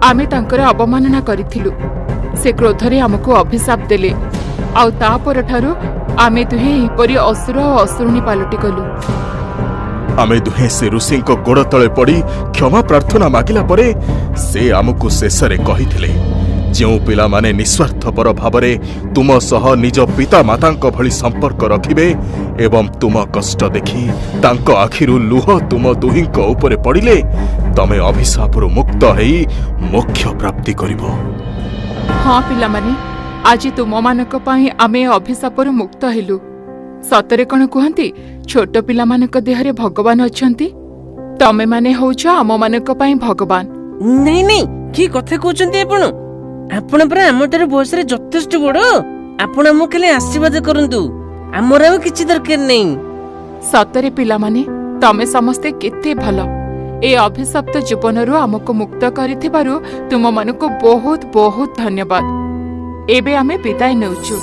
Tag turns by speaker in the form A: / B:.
A: आमे तांकर अवमानना करिथिलु। से क्रोधरे आमको अभिशाप देले आउ ता परठारु आमे दुहे एपरि असुर और असुरुणी पालटी गलु।
B: आमे दुहे से ऋषि गोड़ तले पड़ी क्षमा प्रार्थना मागिला परे से आमको शेषरे कहिथिले जो पिला माने निस्वार्थपर भावरे तुम सह निज पिता मातांक भली संपर्क रखिबे एवं तुम कष्ट देखि तांको आखिरु लुह तुम दुहिंक उपरे पड़िले तमे अभिशापरु मुक्त हेई मोक्ष प्राप्ति करिबो।
A: हाँ पिला माने आज तुम मानक पई आमे अभिशापरु मुक्त हेलु। सतरे कण कहंती छोट पिला मानक देहरे भगवान अछंती। तमे माने होछ आम मानक पई भगवान।
C: नहीं नहीं की कथा कहउचंती आपण आपण पर हमटार बयसरे यथेष्ट बड़। आपण हमो खाली आशीर्वाद करंतु हमर आ किछि दरकार नहीं।
A: सतरे पिला माने तमे समस्ते केते भलो। ए अभिशप्त जीवनरु आमको मुक्त करिथिबारु तुम मानको बहुत बहुत धन्यवाद। एबे आमे विदाय नेउछु।